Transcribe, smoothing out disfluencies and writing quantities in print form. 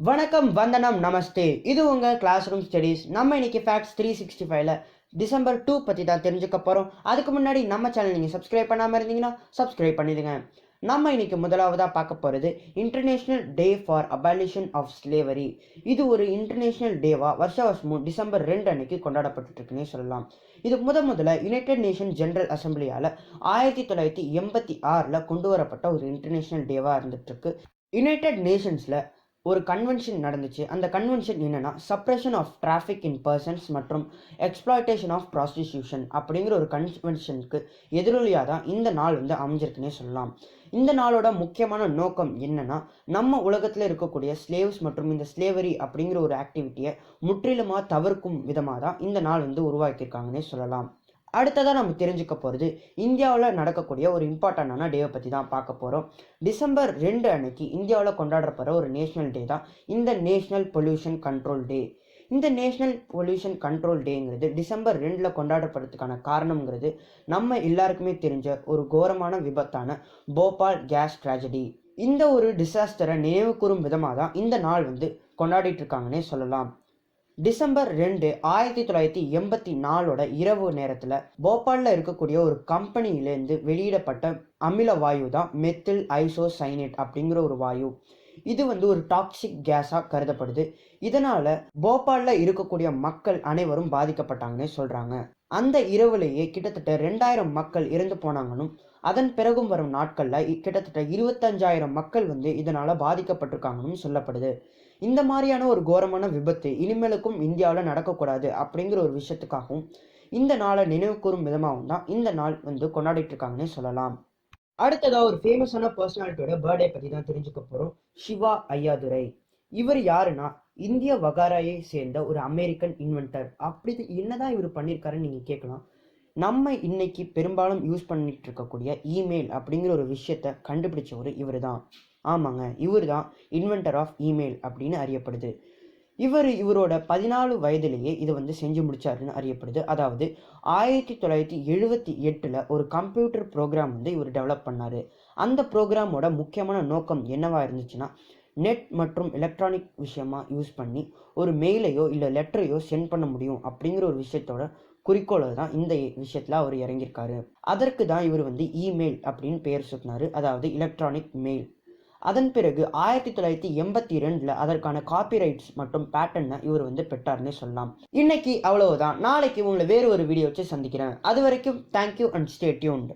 வணக்கம், வந்தனம், நமஸ்தே. இது உங்க கிளாஸ் ரூம் ஸ்டடீஸ். நம்ம இன்னைக்கு ஃபேக்ட்ஸ் 365ல டிசம்பர் 2 பத்தி தான் தெரிஞ்சுக்க போறோம். அதுக்கு முன்னாடி நம்ம சேனல் நீங்க சப்ஸ்கிரைப் பண்ணாம இருந்தீங்கன்னா சப்ஸ்கிரைப் பண்ணிடுங்க. நம்ம இன்னைக்கு முதலாவதா பார்க்க போறது international day for abolition of slavery. இது ஒரு இன்டர்நேஷனல் டேவா வருஷம் டிசம்பர் 2 அன்னைக்கு கொண்டாடப்பட்டு இருக்குன்னே சொல்லலாம். இது முதல்ல யுனைடெட் நேஷன் ஜெனரல் அசம்பிளியால 1986ல கொண்டு வரப்பட்ட ஒரு இன்டர்நேஷனல் டேவா இருந்துட்டு இருக்கு. யுனைடெட் நேஷன்ஸ்ல ஒரு கன்வென்ஷன் நடந்துச்சு. அந்த கன்வென்ஷன் என்னன்னா suppression of traffic in persons மற்றும் எக்ஸ்ப்ளாய்டேஷன் ஆஃப் ப்ராஸ்டிடியூஷன் அப்படிங்கிற ஒரு கன்வென்ஷனுக்கு எதிரொலியாக தான் இந்த நாள் அமைஞ்சிருக்குன்னே சொல்லலாம். இந்த நாளோட முக்கியமான நோக்கம் என்னன்னா நம்ம உலகத்தில் இருக்கக்கூடிய ஸ்லேவ்ஸ் மற்றும் இந்த ஸ்லேவரி அப்படிங்கிற ஒரு ஆக்டிவிட்டியை முற்றிலுமாக தவிர்க்கும் விதமாக தான் இந்த நாள் உருவாக்கியிருக்காங்கன்னே சொல்லலாம். அடுத்ததாக நம்ம தெரிஞ்சுக்க போகிறது இந்தியாவில் நடக்கக்கூடிய ஒரு இம்பார்ட்டண்டான டேவை பற்றி தான் பார்க்க போகிறோம். டிசம்பர் 2 அன்னைக்கு இந்தியாவில் கொண்டாடப்படுற ஒரு நேஷ்னல் டே தான் இந்த நேஷ்னல் பொல்யூஷன் கண்ட்ரோல் டே. இந்த நேஷ்னல் பொல்யூஷன் கண்ட்ரோல் டேங்கிறது டிசம்பர் 2ல் கொண்டாடப்படுறதுக்கான காரணங்கிறது நம்ம எல்லாருக்குமே தெரிஞ்ச ஒரு கோரமான விபத்தான போபால் கேஸ் ட்ராஜடி. இந்த ஒரு டிசாஸ்டரை நினைவு கூறும் விதமாக தான் இந்த நாள் கொண்டாடிட்டு இருக்காங்கன்னே சொல்லலாம். டிசம்பர் 2 1984 இரவு நேரத்தில் போபாலில் இருக்கக்கூடிய ஒரு கம்பெனியிலேருந்து வெளியிடப்பட்ட அமில வாயு தான் மெத்தில் ஐசோசைனேட் அப்படிங்கிற ஒரு வாயு. இது ஒரு டாக்ஸிக் கேஸாக கருதப்படுது. இதனால் போபாலில் இருக்கக்கூடிய மக்கள் அனைவரும் பாதிக்கப்பட்டாங்கன்னே சொல்கிறாங்க. அந்த இரவுலேயே கிட்டத்தட்ட 2000 மக்கள் இறந்து போனாங்கன்னும் அதன் பிறகும் வரும் நாட்களில் கிட்டத்தட்ட 25,000 மக்கள் இதனால் பாதிக்கப்பட்டிருக்காங்கன்னு சொல்லப்படுது. இந்த மாதிரியான ஒரு கோரமான விபத்து இனிமேலுக்கும் இந்தியாவில் நடக்கக்கூடாது அப்படிங்கிற ஒரு விஷயத்துக்காகவும் இந்த நாளை நினைவு கூறும் விதமாகவும் தான் இந்த நாள் கொண்டாடிட்டு இருக்காங்கன்னே சொல்லலாம். அடுத்ததா ஒரு ஃபேமஸான பர்சனாலிட்டியோட பர்த்டே பற்றி தான் தெரிஞ்சுக்க போகிறோம். சிவா ஐயாதுரை. இவர் யாருன்னா இந்திய வகாராயை சேர்ந்த ஒரு அமெரிக்கன் இன்வென்டர். அப்படி என்னதான் இவர் பண்ணியிருக்காருன்னு நீங்கள் கேட்கலாம். நம்ம இன்னைக்கு பெரும்பாலும் யூஸ் பண்ணிட்டு இருக்கக்கூடிய இமெயில் அப்படிங்கிற ஒரு விஷயத்த கண்டுபிடிச்சவர் இவர் தான். ஆமாங்க, இவர் தான் இன்வென்டர் ஆஃப் இமெயில் அப்படின்னு அறியப்படுது. இவரோட 14 வயதிலேயே இது செஞ்சு முடிச்சாருன்னு அறியப்படுது. அதாவது 1978ல் ஒரு கம்ப்யூட்டர் ப்ரோக்ராம் இவர் டெவலப் பண்ணாரு. அந்த ப்ரோக்ராமோட முக்கியமான நோக்கம் என்னவா இருந்துச்சுன்னா நெட் மற்றும் எலக்ட்ரானிக் விஷயமா யூஸ் பண்ணி ஒரு மெயிலையோ இல்லை லெட்டரையோ சென்ட் பண்ண முடியும் அப்படிங்கிற ஒரு விஷயத்தோட குறிக்கோளை தான் இந்த விஷயத்துல அவர் இறங்கியிருக்காரு. அதற்கு தான் இவர் இமெயில் அப்படின்னு பெயர் சொன்னாரு, அதாவது எலக்ட்ரானிக் மெயில். அதன் பிறகு 1982ல் அதற்கான காப்பிரைட்ஸ் மற்றும் பேட்டர்னை இவர் பெற்றார்னே சொல்லலாம். இன்னைக்கு அவ்வளவுதான். நாளைக்கு உங்களை வேறு ஒரு வீடியோ வச்சு சந்திக்கிறேன். அது வரைக்கும் தேங்க்யூ அண்ட் ஸ்டே டியூன்ட்.